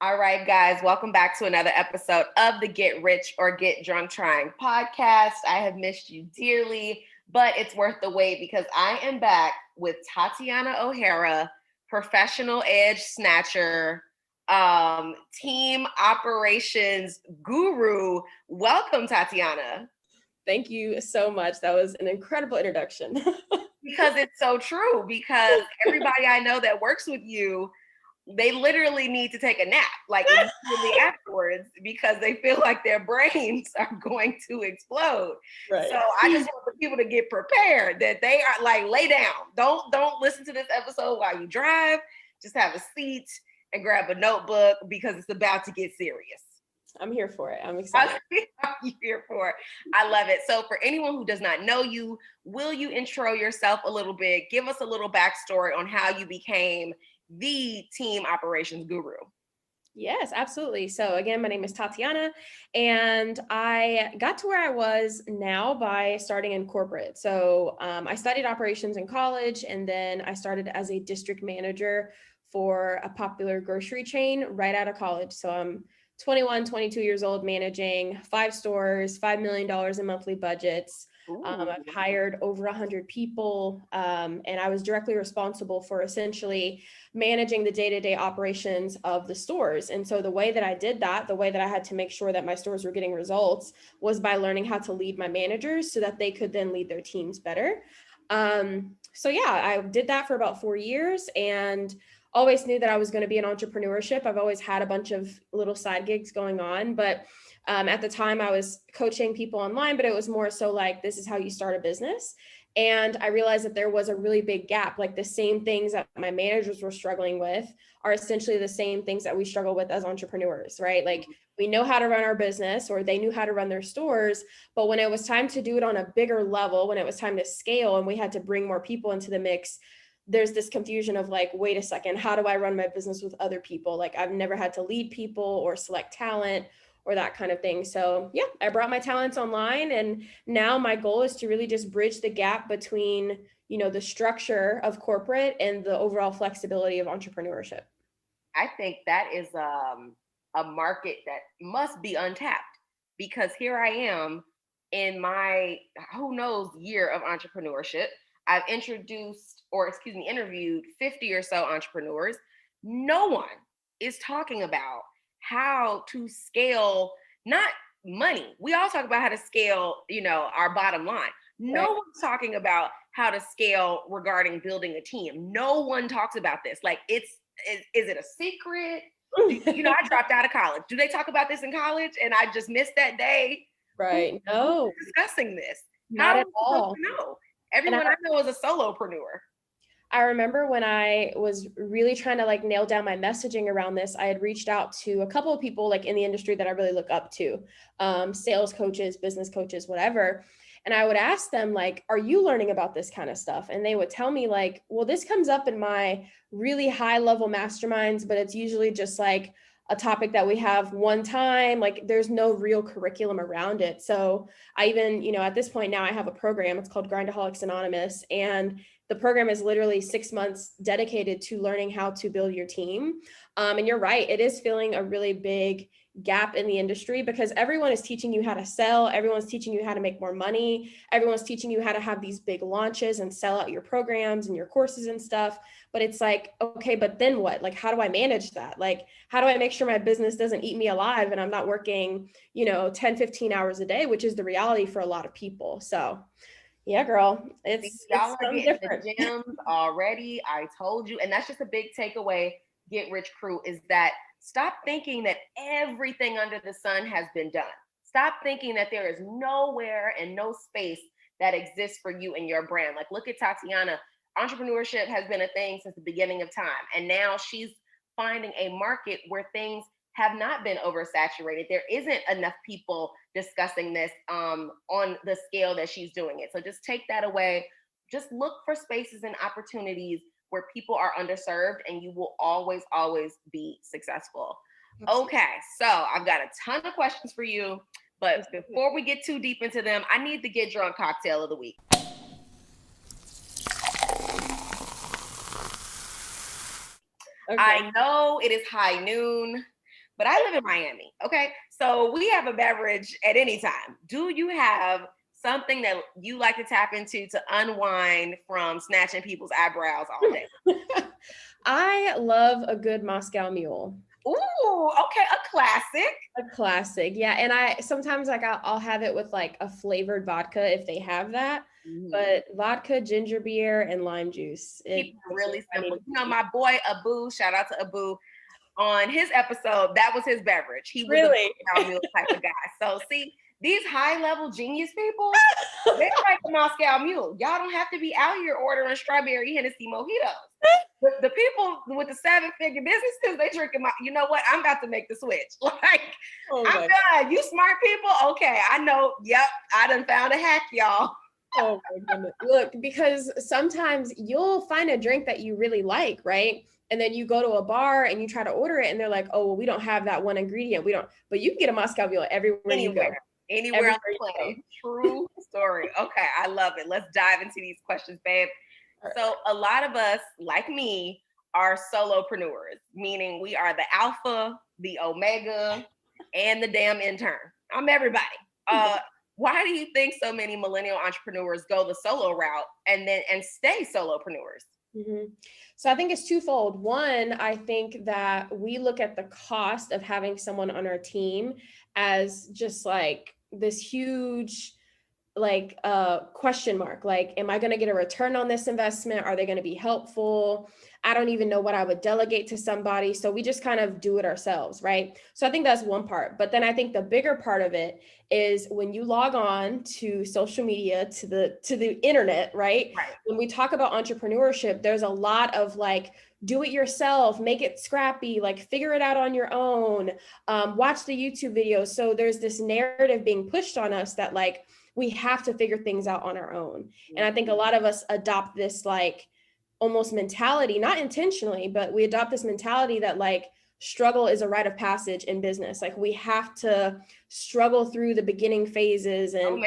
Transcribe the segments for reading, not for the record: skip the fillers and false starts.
All right, guys, welcome back to another episode of the Get Rich or Get Drunk Trying podcast. I have missed you dearly, but it's worth the wait because I am back with Tatiana O'Hara, professional edge snatcher, team operations guru. Welcome, Tatiana. Thank you so much. That was an incredible introduction. Because it's so true, because everybody I know that works with you, they literally need to take a nap, like immediately afterwards, because they feel like their brains are going to explode. Right. So I just want the people to get prepared that they are like, lay down. Don't listen to this episode while you drive. Just have a seat and grab a notebook because it's about to get serious. I'm here for it. I'm excited. I'm here for it. I love it. So for anyone who does not know you, will you intro yourself a little bit? Give us a little backstory on how you became the team operations guru. Yes, absolutely. So again, my name is Tatiana, and I got to where I was now by starting in corporate. So I studied operations in college, and then I started as a district manager for a popular grocery chain right out of college. So I'm 21, 22 years old, managing 5 stores, $5 million in monthly budgets. I've hired over 100 people, and I was directly responsible for essentially managing the day-to-day operations of the stores. And so the way that I did that, the way that I had to make sure that my stores were getting results, was by learning how to lead my managers so that they could then lead their teams better. So yeah, I did that for about 4 years and always knew that I was going to be in entrepreneurship. I've always had a bunch of little side gigs going on, but at the time I was coaching people online, but it was more so like, this is how you start a business. And I realized that there was a really big gap. Like the same things that my managers were struggling with are essentially the same things that we struggle with as entrepreneurs, right? Like we know how to run our business, or they knew how to run their stores. But when it was time to do it on a bigger level, when it was time to scale and we had to bring more people into the mix, there's this confusion of like, wait a second, how do I run my business with other people? Like I've never had to lead people or select talent or that kind of thing. So yeah, I brought my talents online, and now my goal is to really just bridge the gap between, the structure of corporate and the overall flexibility of entrepreneurship. I think that is a market that must be untapped, because here I am in my who knows year of entrepreneurship. I've interviewed 50 or so entrepreneurs. No one is talking about how to scale, not money. We all talk about how to scale, our bottom line. No Right. one's talking about how to scale regarding building a team. No one talks about this. Like is it a secret? I dropped out of college. Do they talk about this in college? And I just missed that day. Right. No, Who's discussing this? not How at am I supposed all. to know? Everyone I know is a solopreneur. I remember when I was really trying to like nail down my messaging around this, I had reached out to a couple of people like in the industry that I really look up to, sales coaches, business coaches, whatever. And I would ask them like, are you learning about this kind of stuff? And they would tell me like, well, this comes up in my really high level masterminds, but it's usually just like a topic that we have one time. Like there's no real curriculum around it. So I even, at this point now I have a program, it's called Grindaholics Anonymous. And the program is literally 6 months dedicated to learning how to build your team. And you're right, it is filling a really big gap in the industry because everyone is teaching you how to sell. Everyone's teaching you how to make more money. Everyone's teaching you how to have these big launches and sell out your programs and your courses and stuff. But it's like, okay, but then what? Like, how do I manage that? Like, how do I make sure my business doesn't eat me alive and I'm not working, 10, 15 hours a day, which is the reality for a lot of people. So yeah, girl, Y'all are something getting different. the gems already. I told you. And that's just a big takeaway, Get Rich Crew, is that stop thinking that everything under the sun has been done. Stop thinking that there is nowhere and no space that exists for you and your brand. Like, look at Tatiana. Entrepreneurship has been a thing since the beginning of time. And now she's finding a market where things have not been oversaturated. There isn't enough people discussing this on the scale that she's doing it. So just take that away. Just look for spaces and opportunities where people are underserved, and you will always, always be successful. Okay, so I've got a ton of questions for you, but before we get too deep into them, I need the Get Drunk cocktail of the week. Okay. I know it is high noon. but I live in Miami. Okay. So we have a beverage at any time. Do you have something that you like to tap into to unwind from snatching people's eyebrows all day? I love a good Moscow Mule. Ooh, okay, a classic. A classic, yeah. And I sometimes like I'll have it with like a flavored vodka if they have that. But vodka, ginger beer, and lime juice. Keep it really simple. You know, my boy Abu, shout out to Abu, on his episode, that was his beverage. He was really a Moscow Mule type of guy. So see, these high level genius people, they like the Moscow Mule. Y'all don't have to be out here ordering strawberry Hennessy mojitos. The people with the 7-figure businesses, they drinking my, you know what? I'm about to make the switch. Like, I'm done. You smart people? Okay, I know. Yep, I done found a hack, y'all. Oh my goodness. Look, because sometimes you'll find a drink that you really like, right? And then you go to a bar and you try to order it and they're like, oh, well, we don't have that one ingredient. We don't, but you can get a Moscow Mule everywhere you go. Anywhere on the planet. True story. Okay, I love it. Let's dive into these questions, babe. So a lot of us, like me, are solopreneurs, meaning we are the alpha, the omega, and the damn intern. I'm everybody. Why do you think so many millennial entrepreneurs go the solo route and stay solopreneurs? Mm-hmm. So I think it's twofold. One, I think that we look at the cost of having someone on our team as just like this huge question mark. Like, am I going to get a return on this investment? Are they going to be helpful? I don't even know what I would delegate to somebody. So we just kind of do it ourselves, right? So I think that's one part. But then I think the bigger part of it is when you log on to social media, to the internet, right? When we talk about entrepreneurship, there's a lot of like, do it yourself, make it scrappy, like figure it out on your own, watch the YouTube videos. So there's this narrative being pushed on us that like, we have to figure things out on our own. And I think a lot of us adopt this like almost mentality, not intentionally, but we adopt this mentality that like struggle is a rite of passage in business. Like we have to struggle through the beginning phases and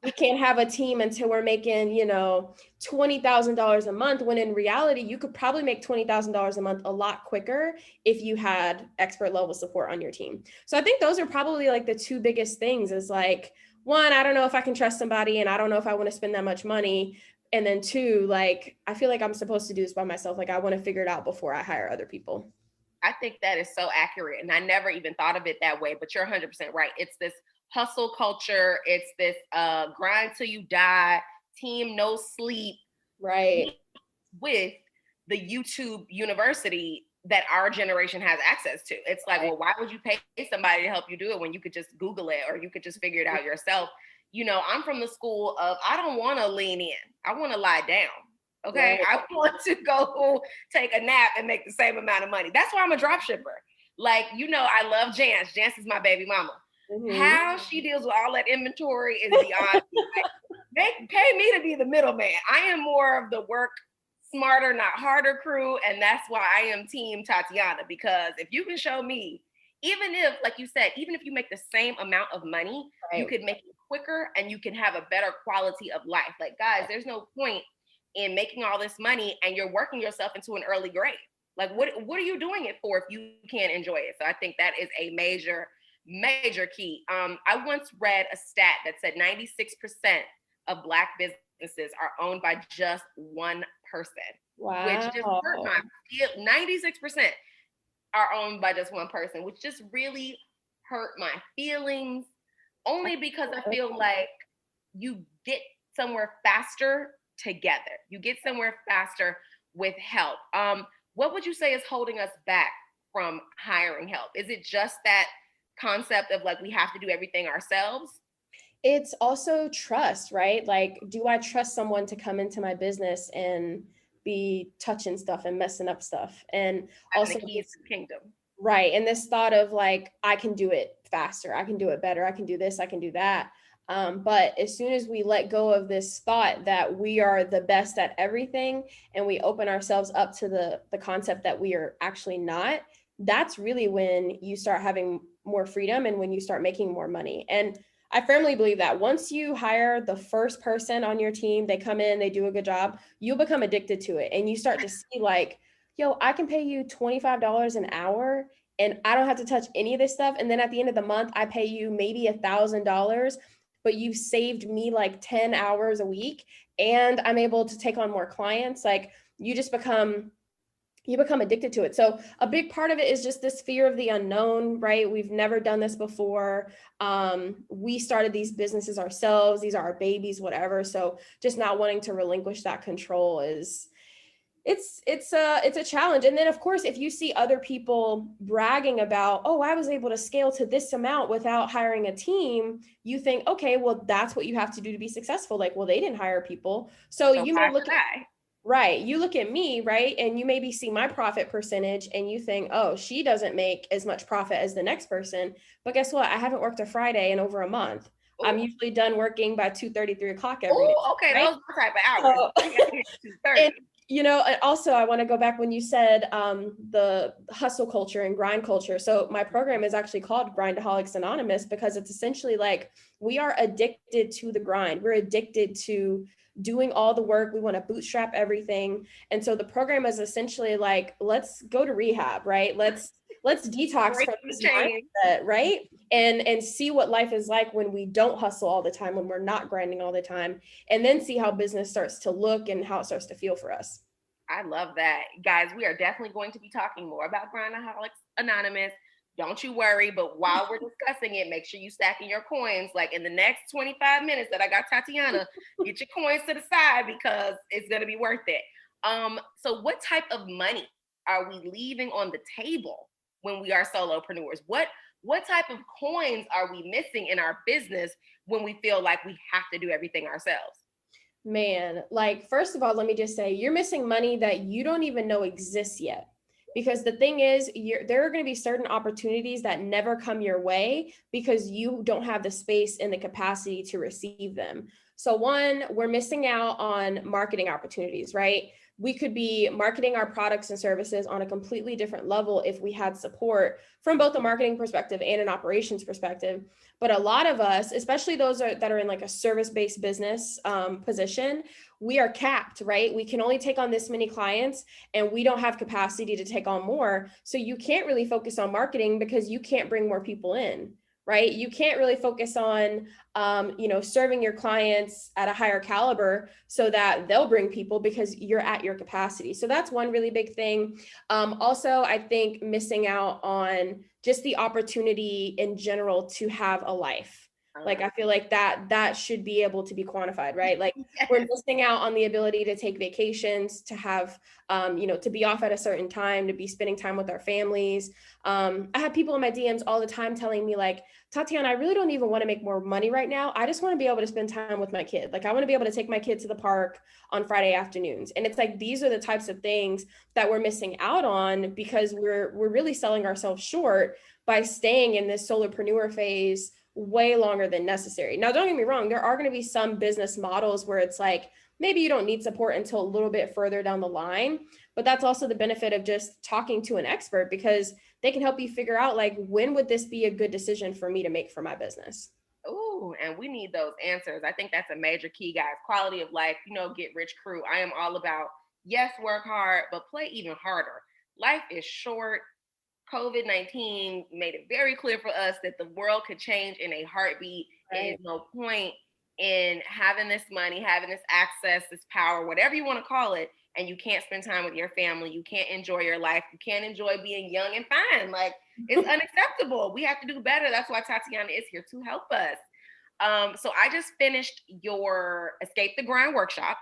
we can't have a team until we're making, $20,000 a month, when in reality, you could probably make $20,000 a month a lot quicker if you had expert level support on your team. So I think those are probably like the two biggest things is like, one, I don't know if I can trust somebody and I don't know if I want to spend that much money. And then two, like, I feel like I'm supposed to do this by myself. Like I want to figure it out before I hire other people. I think that is so accurate. And I never even thought of it that way, but you're 100% right. It's this hustle culture. It's this grind till you die, team, no sleep. Right. With the YouTube university that our generation has access to. It's like, well, why would you pay somebody to help you do it when you could just Google it or you could just figure it out yourself? I'm from the school of, I don't want to lean in. I want to lie down. Okay. Right. I want to go take a nap and make the same amount of money. That's why I'm a drop shipper. Like, I love Jance. Jance is my baby mama. Mm-hmm. How she deals with all that inventory is beyond me. Pay me to be the middleman. I am more of the work smarter, not harder crew. And that's why I am team Tatiana, because if you can show me, even if, like you said, even if you make the same amount of money, you could make it quicker and you can have a better quality of life. Like, guys, there's no point in making all this money and you're working yourself into an early grave. Like, what are you doing it for if you can't enjoy it? So I think that is a major key. I once read a stat that said 96% of Black businesses are owned by just one person. Wow. Which just hurt my feel. 96% are owned by just one person, which just really hurt my feelings. Only because I feel like you get somewhere faster together. You get somewhere faster with help. What would you say is holding us back from hiring help? Is it just that concept of like, we have to do everything ourselves? It's also trust, right? Like, do I trust someone to come into my business and be touching stuff and messing up stuff? And also the keys to the kingdom. Right. And this thought of like, I can do it faster. I can do it better. I can do this. I can do that. But as soon as we let go of this thought that we are the best at everything and we open ourselves up to the concept that we are actually not, that's really when you start having more freedom and when you start making more money. And I firmly believe that once you hire the first person on your team, they come in, they do a good job, you'll become addicted to it. And you start to see like, yo, I can pay you $25 an hour and I don't have to touch any of this stuff. And then at the end of the month, I pay you maybe $1,000, but you've saved me like 10 hours a week, and I'm able to take on more clients. Like, you become addicted to it. So a big part of it is just this fear of the unknown, right? We've never done this before. We started these businesses ourselves. These are our babies, whatever. So just not wanting to relinquish that control is, it's a challenge. And then of course, if you see other people bragging about, oh, I was able to scale to this amount without hiring a team, you think, okay, well, that's what you have to do to be successful. Like, well, they didn't hire people. So you may look at, right. You look at me, right? And you maybe see my profit percentage and you think, oh, she doesn't make as much profit as the next person. But guess what? I haven't worked a Friday in over a month. Ooh. I'm usually done working by 2:30, 3 o'clock every day. Okay, right? Those are the type of hours. And, you know, and also I want to go back when you said the hustle culture and grind culture. So my program is actually called Grindaholics Anonymous because it's essentially like we are addicted to the grind. We're addicted to doing all the work. We want to bootstrap everything. And so the program is essentially like, let's go to rehab, right? Let's detox from this mindset, right? And see what life is like when we don't hustle all the time, when we're not grinding all the time, and then see how business starts to look and how it starts to feel for us. I love that. Guys, we are definitely going to be talking more about Grindaholics Anonymous. Don't you worry, but while we're discussing it, make sure you stacking your coins. Like in the next 25 minutes that I got Tatiana, get your coins to the side because it's going to be worth it. So what type of money are we leaving on the table when we are solopreneurs? What type of coins are we missing in our business when we feel like we have to do everything ourselves? Man, like, first of all, let me just say, you're missing money that you don't even know exists yet. Because the thing is, there are going to be certain opportunities that never come your way because you don't have the space and the capacity to receive them. So one, we're missing out on marketing opportunities, right? We could be marketing our products and services on a completely different level if we had support from both a marketing perspective and an operations perspective. But a lot of us, especially those that are in like a service-based business position, we are capped, right? We can only take on this many clients and we don't have capacity to take on more. So you can't really focus on marketing because you can't bring more people in, right? You can't really focus on, serving your clients at a higher caliber so that they'll bring people because you're at your capacity. So that's one really big thing. Also, I think missing out on just the opportunity in general to have a life. Like, I feel like that should be able to be quantified, right? Like we're missing out on the ability to take vacations, to have, to be off at a certain time, to be spending time with our families. I have people in my DMs all the time telling me like, Tatiana, I really don't even want to make more money right now. I just want to be able to spend time with my kid. Like I want to be able to take my kid to the park on Friday afternoons. And it's like, these are the types of things that we're missing out on because we're really selling ourselves short by staying in this solopreneur phase way longer than necessary. Now, don't get me wrong, there are going to be some business models where it's like, maybe you don't need support until a little bit further down the line, but that's also the benefit of just talking to an expert because they can help you figure out like, when would this be a good decision for me to make for my business? Ooh, and we need those answers. I think that's a major key, guys. Quality of life, get rich crew. I am all about, yes, work hard, but play even harder. Life is short. COVID-19 made it very clear for us that the world could change in a heartbeat. Right. There is no point in having this money, having this access, this power, whatever you want to call it, and you can't spend time with your family. You can't enjoy your life. You can't enjoy being young and fine. Like, it's unacceptable. We have to do better. That's why Tatiana is here to help us. So I just finished your Escape the Grind workshop.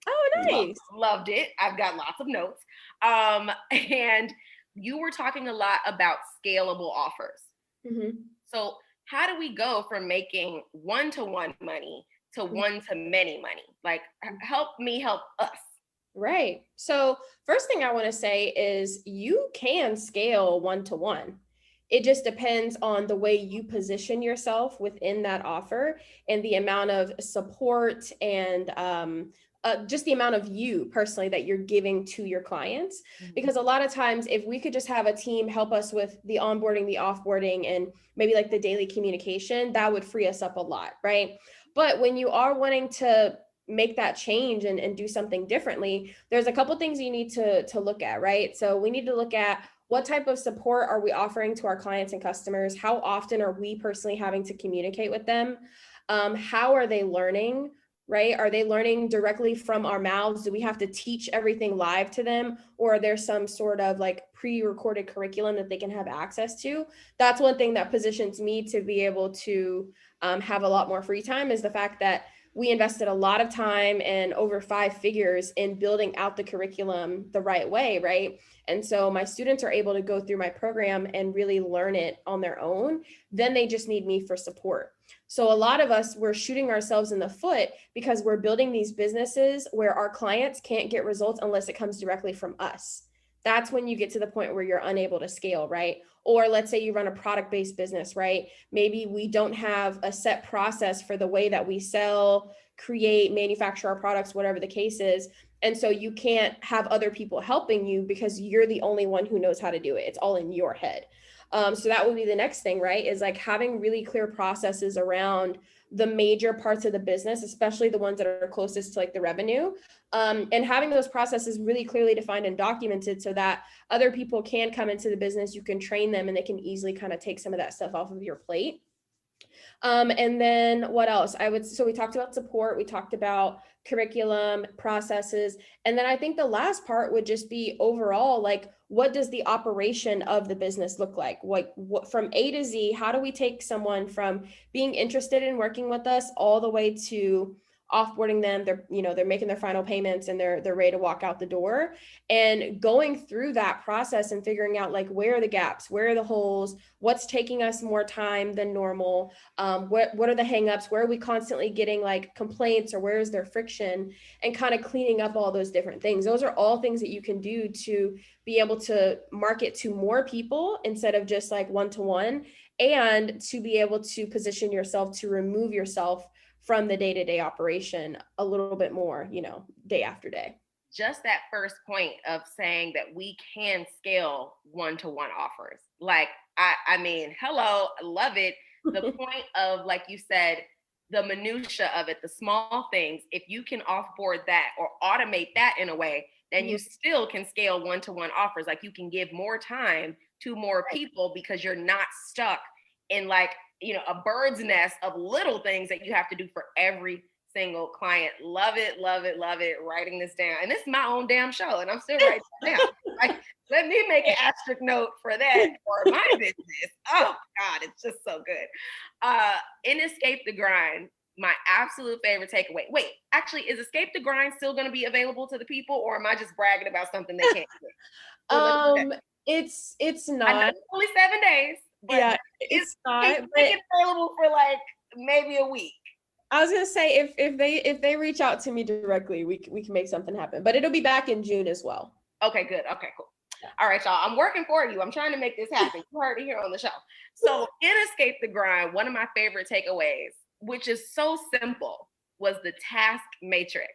Oh, nice. Loved it. I've got lots of notes. And you were talking a lot about scalable offers. Mm-hmm. So how do we go from making one-to-one money to one-to-many money? Like, help me help us. Right. So first thing I want to say is you can scale one-to-one. It just depends on the way you position yourself within that offer and the amount of support and just the amount of you personally that you're giving to your clients. Because a lot of times if we could just have a team help us with the onboarding, the offboarding, and maybe like the daily communication, that would free us up a lot, right? But when you are wanting to make that change and do something differently, there's a couple things you need to look at, right? So we need to look at, What type of support are we offering to our clients and customers? How often are we personally having to communicate with them? How are they learning? Right? Are they learning directly from our mouths? Do we have to teach everything live to them? Or are there some sort of like pre-recorded curriculum that they can have access to? That's one thing that positions me to be able to have a lot more free time, is the fact that we invested a lot of time and over 5 figures in building out the curriculum the right way, right? And so my students are able to go through my program and really learn it on their own. Then they just need me for support. So a lot of us, we're shooting ourselves in the foot because we're building these businesses where our clients can't get results unless it comes directly from us. That's when you get to the point where you're unable to scale, right? Or let's say you run a product-based business, right? Maybe we don't have a set process for the way that we sell, create, manufacture our products, whatever the case is. And so you can't have other people helping you because you're the only one who knows how to do it. It's all in your head. So that would be the next thing, right? Is like having really clear processes around the major parts of the business, especially the ones that are closest to like the revenue, and having those processes really clearly defined and documented so that other people can come into the business, you can train them, and they can easily kind of take some of that stuff off of your plate. And then what else? So we talked about support, we talked about curriculum, processes. And then I think the last part would just be overall, like, what does the operation of the business look like? What from A to Z, how do we take someone from being interested in working with us all the way to offboarding them, they're making their final payments and they're ready to walk out the door, and going through that process and figuring out like, where are the gaps, where are the holes, what's taking us more time than normal, what are the hangups, where are we constantly getting like complaints, or where is there friction, and kind of cleaning up all those different things. Those are all things that you can do to be able to market to more people instead of just like one-to-one, and to be able to position yourself to remove yourself from the day-to-day operation a little bit more, day after day. Just that first point of saying that we can scale one-to-one offers. Like, I mean, hello, I love it. The point of, like you said, the minutia of it, the small things, if you can offboard that or automate that in a way, then you still can scale one-to-one offers. Like, you can give more time to more people because you're not stuck in like, a bird's nest of little things that you have to do for every single client. Love it, love it, love it. Writing this down. And this is my own damn show, and I'm still writing it down. Like, let me make an asterisk note for that for my business. Oh God, it's just so good. In Escape the Grind, my absolute favorite takeaway. Wait, actually, is Escape the Grind still going to be available to the people, or am I just bragging about something they can't do? It's not. I know it's only 7 days. But yeah, it's not. Make it available for like maybe a week. I was gonna say if they reach out to me directly, we can make something happen. But it'll be back in June as well. Okay, good. Okay, cool. Yeah. All right, y'all. I'm working for you. I'm trying to make this happen. You heard it here on the show. So in Escape the Grind, one of my favorite takeaways, which is so simple, was the task matrix.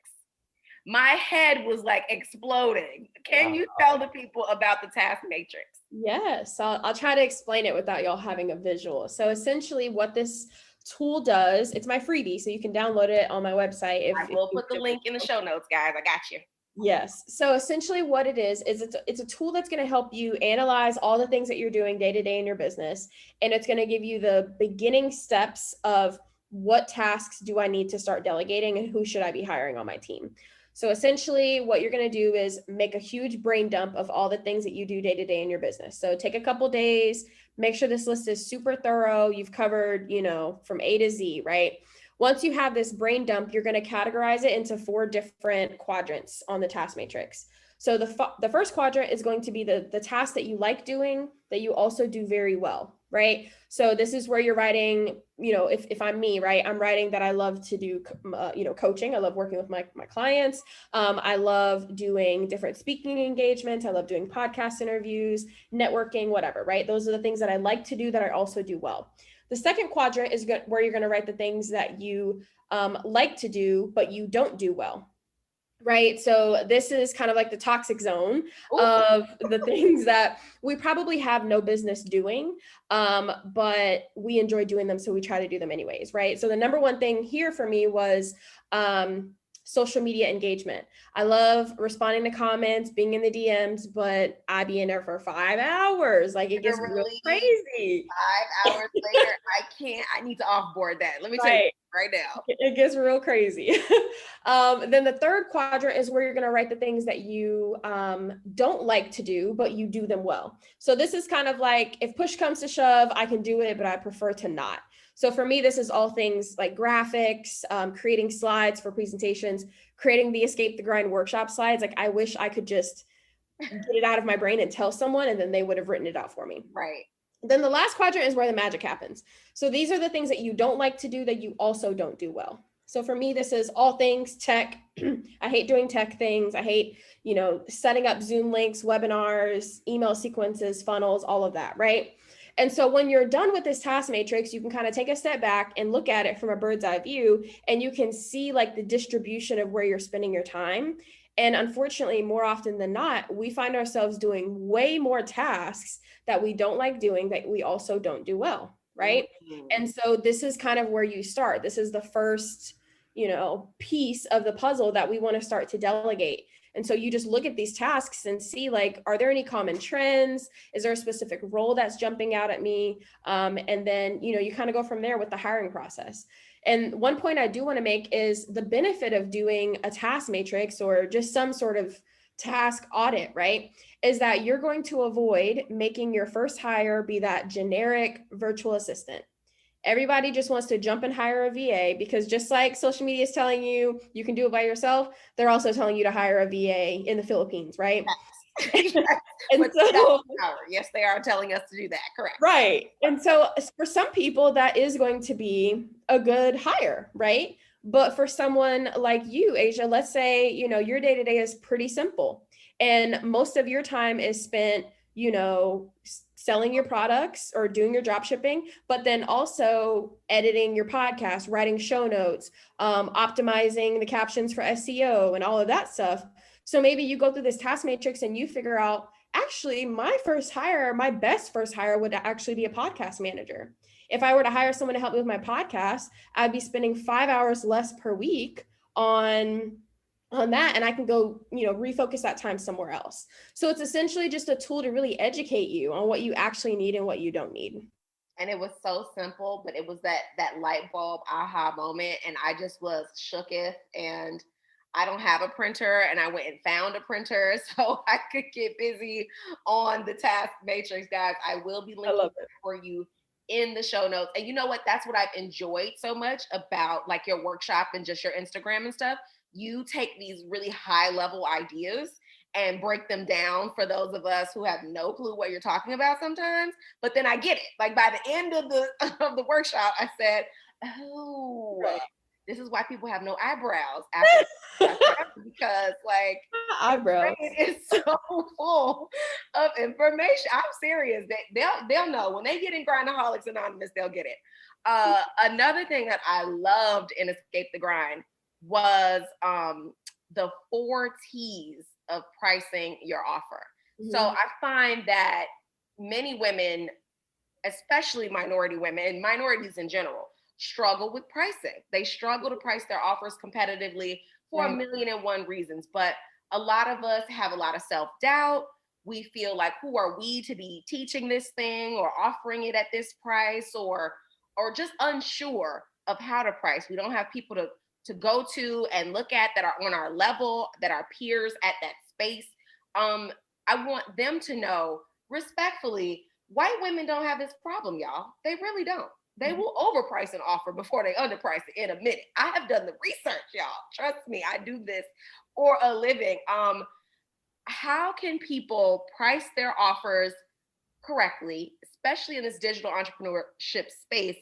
My head was like exploding. Can you tell the people about the task matrix? Yes, I'll try to explain it without y'all having a visual. So essentially what this tool does, it's my freebie, so you can download it on my website. I will put the link in the show notes, guys. I got you. Yes. So essentially what it is it's a tool that's going to help you analyze all the things that you're doing day to day in your business. And it's going to give you the beginning steps of what tasks do I need to start delegating and who should I be hiring on my team. So essentially what you're going to do is make a huge brain dump of all the things that you do day to day in your business. So take a couple days, make sure this list is super thorough. You've covered, from A to Z, right? Once you have this brain dump, you're going to categorize it into 4 different quadrants on the task matrix. So the first quadrant is going to be the task that you like doing, that you also do very well, right? So this is where you're writing, if I'm me, right, I'm writing that I love to do, coaching. I love working with my clients. I love doing different speaking engagements. I love doing podcast interviews, networking, whatever, right? Those are the things that I like to do that I also do well. The second quadrant is where you're going to write the things that you like to do, but you don't do well. Right. So this is kind of like the toxic zone of the things that we probably have no business doing, but we enjoy doing them. So we try to do them anyways. Right. So the number one thing here for me was social media engagement. I love responding to comments, being in the DMs, but I be in there for 5 hours. Like, it gets real Literally crazy. 5 hours later, I need to offboard that. Let me tell you Right. right now. It gets real crazy. Then the third quadrant is where you're going to write the things that you don't like to do, but you do them well. So this is kind of like, if push comes to shove, I can do it, but I prefer to not. So for me, this is all things like graphics, creating slides for presentations, creating the Escape the Grind workshop slides. Like, I wish I could just get it out of my brain and tell someone, and then they would have written it out for me. Right. Then the last quadrant is where the magic happens. So these are the things that you don't like to do that you also don't do well. So for me, this is all things tech. I hate doing tech things. I hate, setting up Zoom links, webinars, email sequences, funnels, all of that, right? And so when you're done with this task matrix, you can kind of take a step back and look at it from a bird's eye view, and you can see like the distribution of where you're spending your time. And unfortunately, more often than not, we find ourselves doing way more tasks that we don't like doing that we also don't do well, right? Mm-hmm. And so this is kind of where you start. This is the first, piece of the puzzle that we want to start to delegate. And so you just look at these tasks and see, like, are there any common trends? Is there a specific role that's jumping out at me? And then, you kind of go from there with the hiring process. And one point I do want to make is the benefit of doing a task matrix or just some sort of task audit, right? Is that you're going to avoid making your first hire be that generic virtual assistant. Everybody just wants to jump and hire a VA, because just like social media is telling you you can do it by yourself, they're also telling you to hire a VA in the Philippines, right? And so, yes, they are telling us to do that. Correct. Right. And so for some people, that is going to be a good hire, right? But for someone like you, Asia, let's say, your day-to-day is pretty simple, and most of your time is spent, selling your products or doing your drop shipping, but then also editing your podcast, writing show notes, optimizing the captions for SEO and all of that stuff. So maybe you go through this task matrix and you figure out, actually, my best first hire would actually be a podcast manager. If I were to hire someone to help me with my podcast, I'd be spending 5 hours less per week on that, and I can go, refocus that time somewhere else. So it's essentially just a tool to really educate you on what you actually need and what you don't need. And it was so simple, but it was that light bulb aha moment, and I just was shooketh. And I don't have a printer, and I went and found a printer so I could get busy on the task matrix, guys. I will be linking for you in the show notes. And you know what? That's what I've enjoyed so much about like your workshop and just your Instagram and stuff. You take these really high level ideas and break them down for those of us who have no clue what you're talking about sometimes. But then I get it. Like by the end of the workshop, I said, oh, right. This is why people have no eyebrows after because like eyebrows is so full of information. I'm serious. They'll know when they get in Grindaholics Anonymous, they'll get it. Another thing that I loved in Escape the Grind was the 4 T's of pricing your offer. Mm-hmm. So I find that many women, especially minority women and minorities in general, struggle with pricing. They struggle to price their offers competitively for a million and one reasons. But a lot of us have a lot of self-doubt. We feel like, who are we to be teaching this thing or offering it at this price, or just unsure of how to price. We don't have people to go to and look at that are on our level, that are peers at that space. I want them to know respectfully, white women don't have this problem, y'all. They really don't. They will overprice an offer before they underprice it in a minute. I have done the research, y'all. Trust me, I do this for a living. How can people price their offers correctly, especially in this digital entrepreneurship space?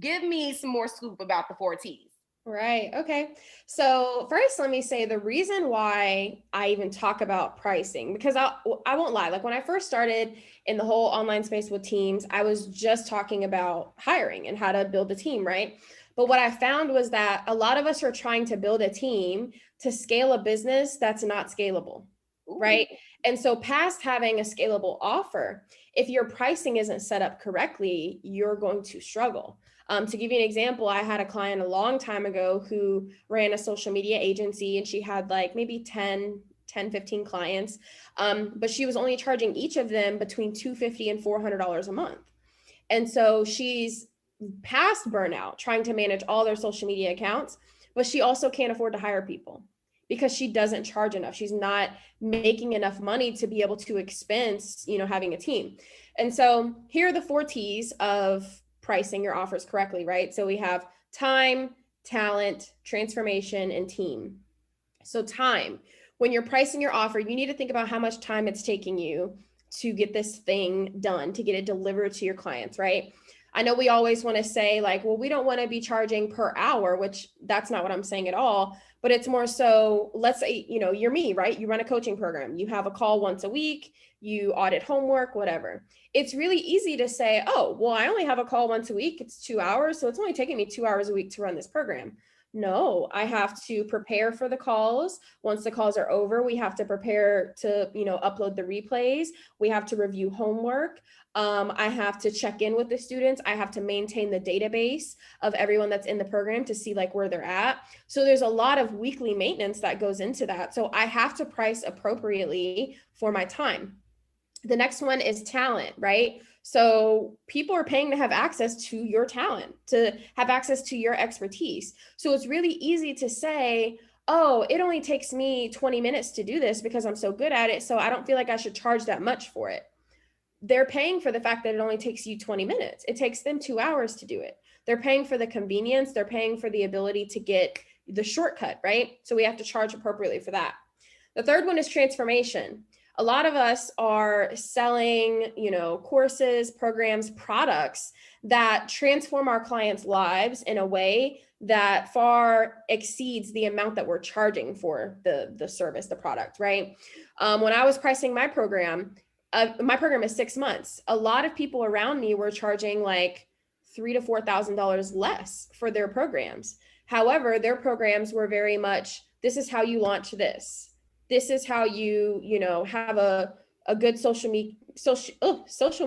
Give me some more scoop about the 4 T's. Right. Okay. So first, let me say the reason why I even talk about pricing, because I won't lie. Like when I first started in the whole online space with teams, I was just talking about hiring and how to build a team. Right. But what I found was that a lot of us are trying to build a team to scale a business that's not scalable. right? And so past having a scalable offer, if your pricing isn't set up correctly, you're going to struggle. To give you an example, I had a client a long time ago who ran a social media agency, and she had like maybe 15 clients. But she was only charging each of them between $250 and $400 a month. And so she's past burnout trying to manage all their social media accounts, but she also can't afford to hire people because she doesn't charge enough. She's not making enough money to be able to expense, having a team. And so here are the 4 T's of pricing your offers correctly, right? So we have time, talent, transformation, and team. So time, when you're pricing your offer, you need to think about how much time it's taking you to get this thing done, to get it delivered to your clients, right? I know we always want to say like, well, we don't want to be charging per hour, which that's not what I'm saying at all. But it's more so, let's say, you're me, right? You run a coaching program. You have a call once a week, you audit homework, whatever. It's really easy to say, oh, well, I only have a call once a week. It's 2 hours. So it's only taking me 2 hours a week to run this program. No, I have to prepare for the calls. Once the calls are over, we have to prepare to, upload the replays. We have to review homework. I have to check in with the students. I have to maintain the database of everyone that's in the program to see like where they're at. So there's a lot of weekly maintenance that goes into that. So I have to price appropriately for my time. The next one is talent, right? So people are paying to have access to your talent, to have access to your expertise. So it's really easy to say, oh, it only takes me 20 minutes to do this because I'm so good at it. So I don't feel like I should charge that much for it. They're paying for the fact that it only takes you 20 minutes. It takes them 2 hours to do it. They're paying for the convenience. They're paying for the ability to get the shortcut, right? So we have to charge appropriately for that. The third one is transformation. A lot of us are selling, courses, programs, products that transform our clients' lives in a way that far exceeds the amount that we're charging for the service, the product, right? When I was pricing my program is 6 months. A lot of people around me were charging like $3,000 to $4,000 less for their programs. However, their programs were very much, this is how you launch this. This is how you, have a good social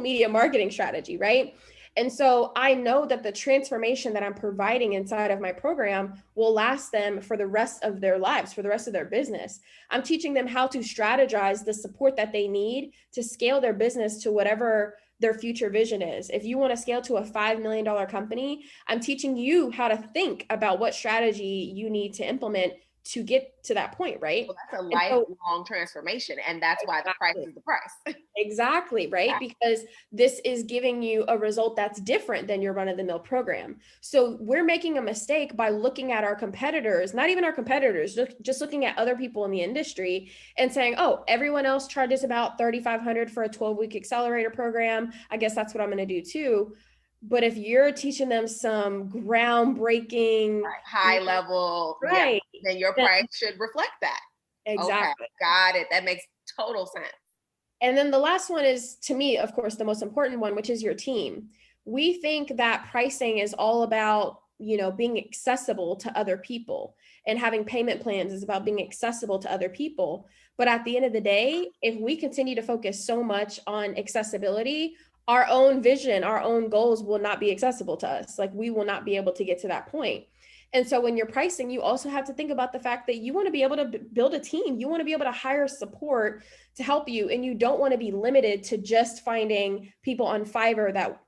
media marketing strategy, right? And so I know that the transformation that I'm providing inside of my program will last them for the rest of their lives, for the rest of their business. I'm teaching them how to strategize the support that they need to scale their business to whatever their future vision is. If you want to scale to a $5 million company, I'm teaching you how to think about what strategy you need to implement to get to that point, right? Well, that's a lifelong transformation. And that's why the price is the price. Exactly, right? Yeah. Because this is giving you a result that's different than your run-of-the-mill program. So we're making a mistake by looking at our competitors, not even our competitors, just looking at other people in the industry and saying, oh, everyone else charges about $3,500 for a 12-week accelerator program. I guess that's what I'm going to do too. But if you're teaching them some groundbreaking, high level, right, then your price should reflect that. Exactly. Okay, got it. That makes total sense. And then the last one is, to me, of course, the most important one, which is your team. We think that pricing is all about, being accessible to other people, and having payment plans is about being accessible to other people. But at the end of the day, if we continue to focus so much on accessibility, our own vision, our own goals will not be accessible to us. Like, we will not be able to get to that point. And so when you're pricing, you also have to think about the fact that you want to be able to build a team. You want to be able to hire support to help you. And you don't want to be limited to just finding people on Fiverr that,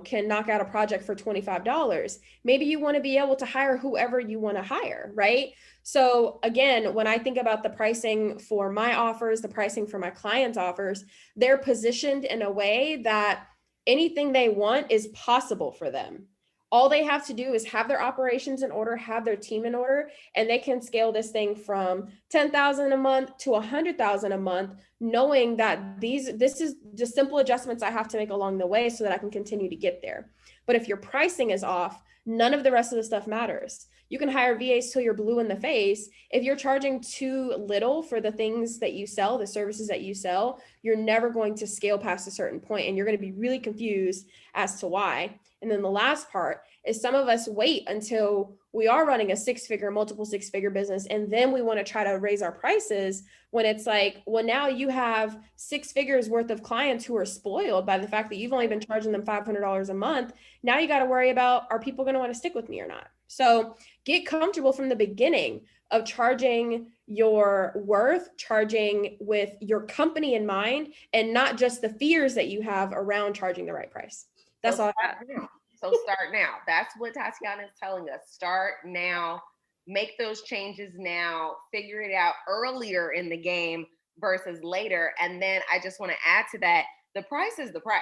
can knock out a project for $25. Maybe you want to be able to hire whoever you want to hire, right? So again, when I think about the pricing for my offers, the pricing for my clients' offers, they're positioned in a way that anything they want is possible for them. All they have to do is have their operations in order, have their team in order, and they can scale this thing from $10,000 a month to $100,000 a month, knowing that this is just simple adjustments I have to make along the way so that I can continue to get there. But if your pricing is off, none of the rest of the stuff matters. You can hire VAs till you're blue in the face. If you're charging too little for the things that you sell, the services that you sell, you're never going to scale past a certain point, and you're going to be really confused as to why. And then the last part is, some of us wait until we are running a multiple six-figure business, and then we want to try to raise our prices, when it's like, well, now you have 6 figures worth of clients who are spoiled by the fact that you've only been charging them $500 a month. Now you got to worry about, are people going to want to stick with me or not? So get comfortable from the beginning of charging your worth, charging with your company in mind, and not just the fears that you have around charging the right price. That's all I have. So start now. That's what Tatiana is telling us. Start now. Make those changes now. Figure it out earlier in the game versus later. And then I just want to add to that, the price is the price.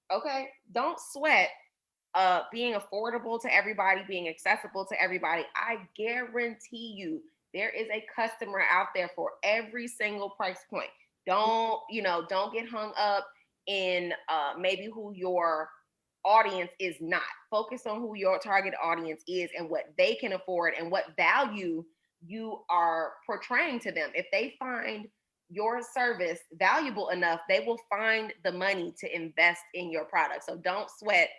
Okay? Don't sweat being affordable to everybody, being accessible to everybody. I guarantee you there is a customer out there for every single price point. Don't get hung up in maybe who your audience is not. Focus on who your target audience is and what they can afford and what value you are portraying to them. If they find your service valuable enough, they will find the money to invest in your product. So don't sweat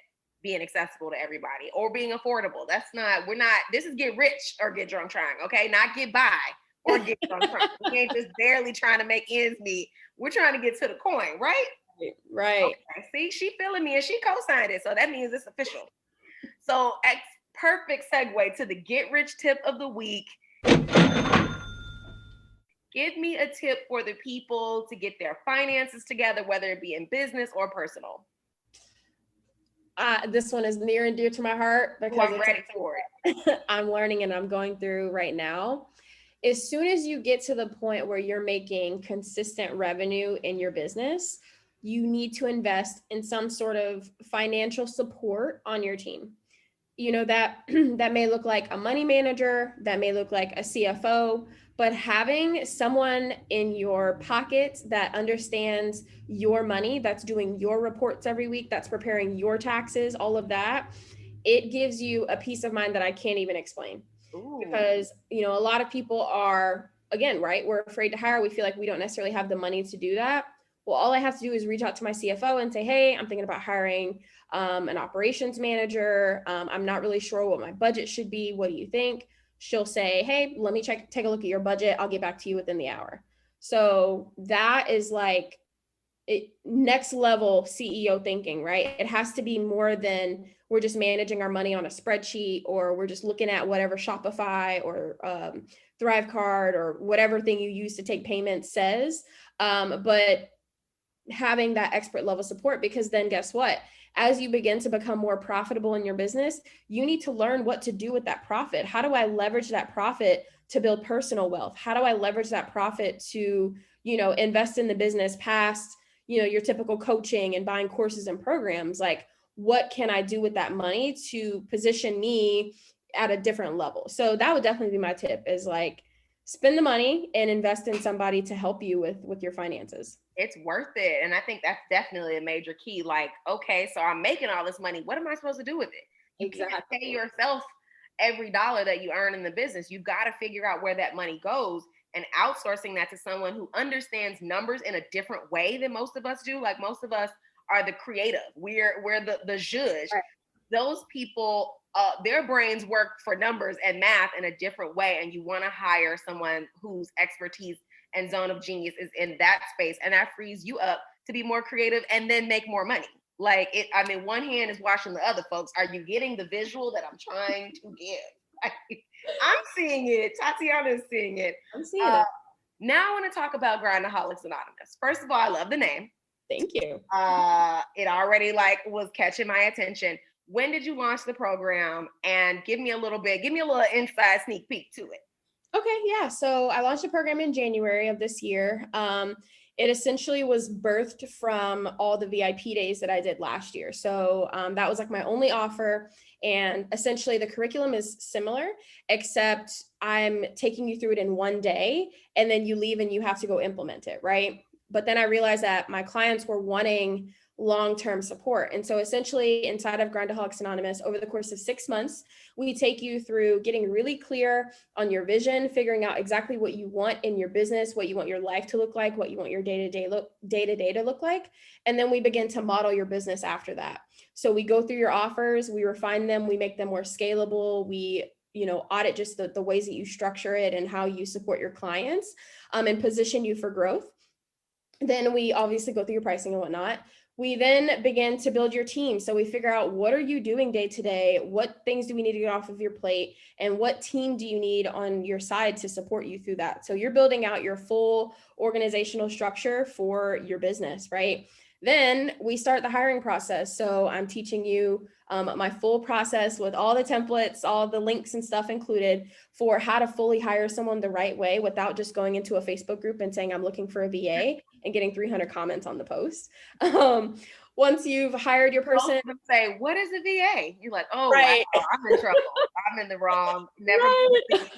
being accessible to everybody or being affordable. This is get rich or get drunk trying, okay? Not get by or get drunk trying. We ain't just barely trying to make ends meet. We're trying to get to the coin, right? Right. Okay. See, she feeling me and she co-signed it. So that means it's official. So perfect segue to the get rich tip of the week. Give me a tip for the people to get their finances together, whether it be in business or personal. This one is near and dear to my heart because I'm ready for it. I'm learning and I'm going through right now. As soon as you get to the point where you're making consistent revenue in your business, you need to invest in some sort of financial support on your team. That may look like a money manager, that may look like a CFO, but having someone in your pocket that understands your money, that's doing your reports every week, that's preparing your taxes, all of that, it gives you a peace of mind that I can't even explain. Ooh. Because, a lot of people are, again, right, we're afraid to hire. We feel like we don't necessarily have the money to do that. Well, all I have to do is reach out to my CFO and say, hey, I'm thinking about hiring an operations manager. I'm not really sure what my budget should be. What do you think? She'll say, hey, let me take a look at your budget. I'll get back to you within the hour. So that is like next level CEO thinking, right? It has to be more than we're just managing our money on a spreadsheet, or we're just looking at whatever Shopify or Thrivecart or whatever thing you use to take payments says. But having that expert level support, because then guess what? As you begin to become more profitable in your business, you need to learn what to do with that profit. How do I leverage that profit to build personal wealth? How do I leverage that profit to, invest in the business past, your typical coaching and buying courses and programs? Like, what can I do with that money to position me at a different level? So that would definitely be my tip, is like, spend the money and invest in somebody to help you with your finances. It's worth it. And I think that's definitely a major key. Like, okay, so I'm making all this money. What am I supposed to do with it? You can't pay yourself every dollar that you earn in the business. You've got to figure out where that money goes, and outsourcing that to someone who understands numbers in a different way than most of us do. Like, most of us are the creative. We're the judge. Right. Those people, their brains work for numbers and math in a different way. And you want to hire someone whose expertise and zone of genius is in that space. And that frees you up to be more creative and then make more money. Like, one hand is washing the other, folks. Are you getting the visual that I'm trying to give? I'm seeing it. Tatiana is seeing it. I'm seeing it. Now I want to talk about Grindaholics Anonymous. First of all, I love the name. Thank you. It already was catching my attention. When did you launch the program? And give me a little inside sneak peek to it. Okay, yeah. So I launched the program in January of this year. It essentially was birthed from all the VIP days that I did last year. So that was like my only offer. And essentially the curriculum is similar, except I'm taking you through it in one day, and then you leave and you have to go implement it, right? But then I realized that my clients were wanting long-term support. And so essentially inside of Grindaholics Anonymous, over the course of 6 months, we take you through getting really clear on your vision, figuring out exactly what you want in your business, what you want your life to look like, what you want your day-to-day to look like. And then we begin to model your business after that. So we go through your offers, we refine them, we make them more scalable, we audit just the ways that you structure it and how you support your clients, and position you for growth. Then we obviously go through your pricing and whatnot. We then begin to build your team. So we figure out, what are you doing day to day? What things do we need to get off of your plate? And what team do you need on your side to support you through that? So you're building out your full organizational structure for your business, right? Then we start the hiring process. So I'm teaching you my full process with all the templates, all the links and stuff included, for how to fully hire someone the right way without just going into a Facebook group and saying, I'm looking for a VA, and getting 300 comments on the post. Once you've hired your person, say, what is a VA? You're like, oh, right. Wow, I'm in trouble. I'm in the wrong. Never Right.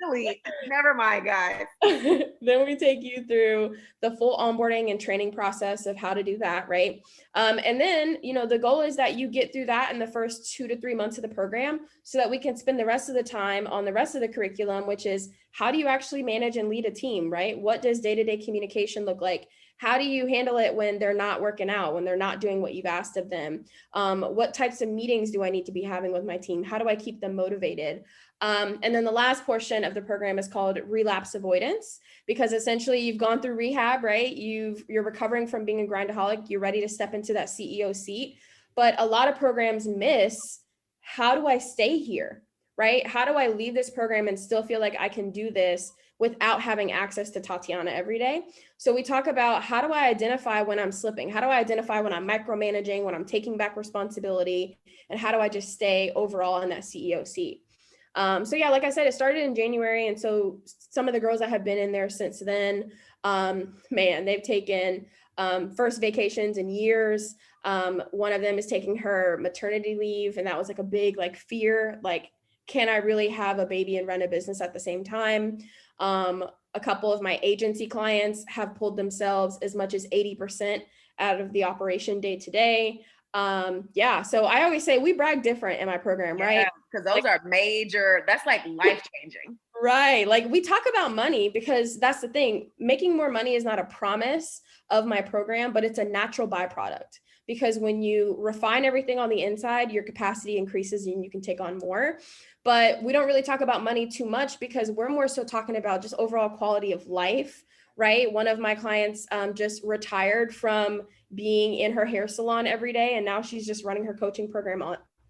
delete. Never mind, guys. Then we take you through the full onboarding and training process of how to do that, right? And then, the goal is that you get through that in the first 2 to 3 months of the program, so that we can spend the rest of the time on the rest of the curriculum, which is, how do you actually manage and lead a team, right? What does day-to-day communication look like? How do you handle it when they're not working out, when they're not doing what you've asked of them? What types of meetings do I need to be having with my team? How do I keep them motivated? And then the last portion of the program is called relapse avoidance, because essentially you've gone through rehab, right? You're recovering from being a grindaholic. You're ready to step into that CEO seat. But a lot of programs miss, how do I stay here, right? How do I leave this program and still feel like I can do this without having access to Tatiana every day? So we talk about, how do I identify when I'm slipping? How do I identify when I'm micromanaging, when I'm taking back responsibility? And how do I just stay overall in that CEO seat? So yeah, like I said, it started in January. And so some of the girls that have been in there since then, man, they've taken first vacations in years. One of them is taking her maternity leave. And that was like a big fear, can I really have a baby and run a business at the same time? A couple of my agency clients have pulled themselves as much as 80% out of the operation day to day. So I always say we brag different in my program, right? Because those are major, that's life changing. Right. We talk about money because that's the thing. Making more money is not a promise of my program, but it's a natural byproduct, because when you refine everything on the inside, your capacity increases and you can take on more. But we don't really talk about money too much, because we're more so talking about just overall quality of life, right? One of my clients just retired from being in her hair salon every day, and now she's just running her coaching program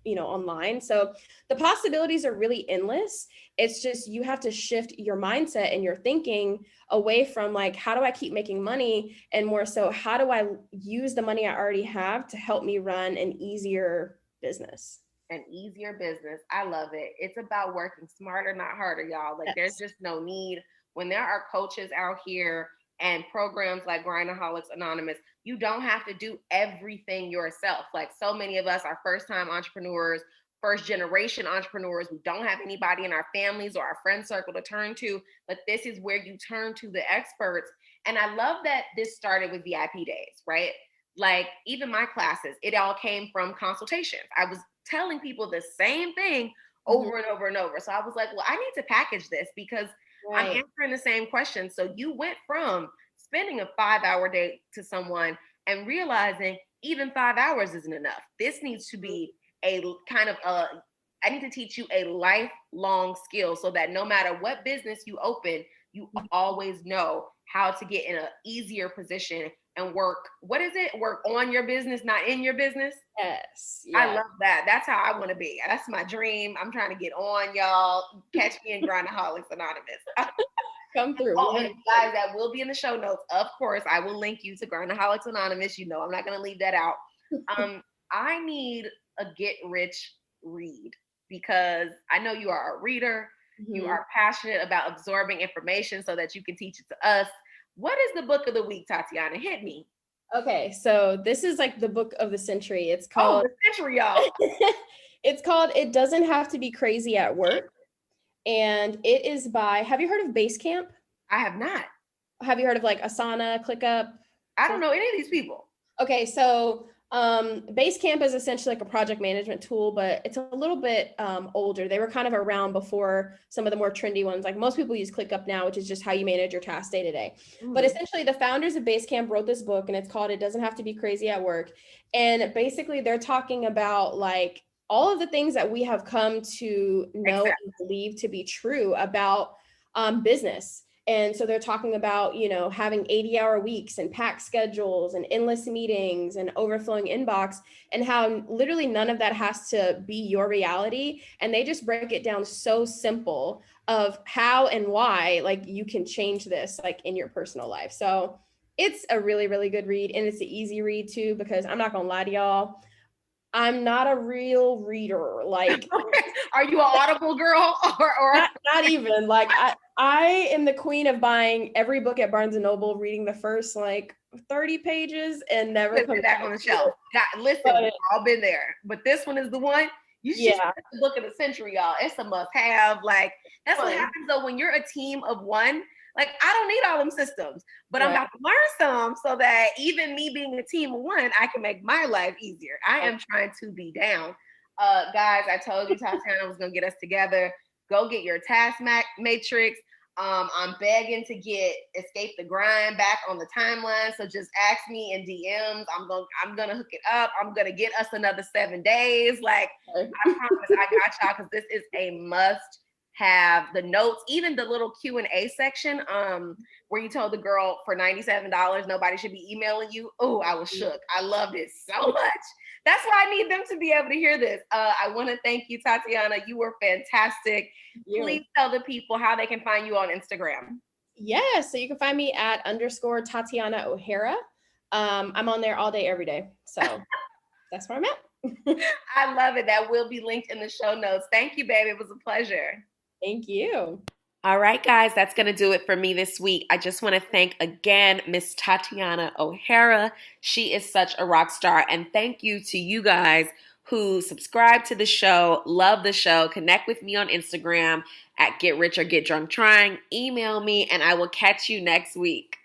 online. So the possibilities are really endless. It's just, you have to shift your mindset and your thinking away from how do I keep making money, and more so, how do I use the money I already have to help me run an easier business? An easier business. I love it. It's about working smarter, not harder, y'all. Yes. There's just no need. When there are coaches out here and programs like Grindaholics Anonymous, you don't have to do everything yourself. So many of us are first-time entrepreneurs, first-generation entrepreneurs. We don't have anybody in our families or our friend circle to turn to, but this is where you turn to the experts. And I love that this started with VIP days, right? Even my classes, it all came from consultations. I was telling people the same thing over and over and over. So I was like, well, I need to package this, because I'm answering the same question. So you went from spending a 5-hour day to someone and realizing even 5 hours isn't enough. This needs to be a kind of I need to teach you a lifelong skill, so that no matter what business you open, you always know how to get in an easier position and work. What is it? Work on your business, not in your business. Yes. Yeah. I love that. That's how I want to be. That's my dream. I'm trying to get on, y'all. Catch me in Grindaholics Anonymous. Come through. And guys, that will be in the show notes. Of course, I will link you to Grindaholics Anonymous. I'm not going to leave that out. I need a get rich read, because I know you are a reader. Mm-hmm. You are passionate about absorbing information so that you can teach it to us. What is the book of the week, Tatiana? Hit me. Okay, so this is the book of the century. It's called the century, y'all. It's called It Doesn't Have to Be Crazy at Work. And it is by, have you heard of Basecamp? I have not. Have you heard of Asana, ClickUp? I don't know any of these people. Okay, so Basecamp is essentially a project management tool, but it's a little bit older. They were kind of around before some of the more trendy ones. Most people use ClickUp now, which is just how you manage your tasks day to day. But essentially, the founders of Basecamp wrote this book, and it's called It Doesn't Have to Be Crazy at Work. And basically, they're talking about all of the things that we have come to know Exactly. and believe to be true about business. And so they're talking about, having 80-hour weeks and packed schedules and endless meetings and overflowing inbox, and how literally none of that has to be your reality. And they just break it down so simple of how and why, like, you can change this, like, in your personal life. So it's a really, really good read. And it's an easy read too, because I'm not going to lie to y'all, I'm not a real reader. Like, are you an Audible girl or not even like I am the queen of buying every book at Barnes and Noble, reading the first like 30 pages and never put coming it back back on the to shelf? it. God, listen, But we've all been there, but this one is the one. You should yeah, the book of the century, y'all. It's a must-have. Like that's what happens though when you're a team of one. Like I don't need all them systems, but I'm right. about to learn some so that even me being a team of one, I can make my life easier. I am trying to be down. Guys, I told you Tatiana was gonna get us together. Go get your task matrix. I'm begging to get Escape the Grind back on the timeline. So just ask me in DMs. I'm gonna hook it up. I'm gonna get us another 7 days. Like I promise I got y'all, because this is a must have. The notes, even the little Q&A section, where you told the girl for $97 nobody should be emailing you. Oh, I was shook. I loved it so much. That's why I need them to be able to hear this. I want to thank you, Tatiana. You were fantastic. Please tell the people how they can find you on Instagram. Yes, so you can find me at _Tatiana O'Hara. I'm on there all day, every day. So that's where I'm at. I love it. That will be linked in the show notes. Thank you, baby. It was a pleasure. Thank you. All right, guys, that's going to do it for me this week. I just want to thank again Miss Tatiana O'Hara. She is such a rock star. And thank you to you guys who subscribe to the show, love the show, connect with me on Instagram at Get Rich or Get Drunk Trying. Email me, and I will catch you next week.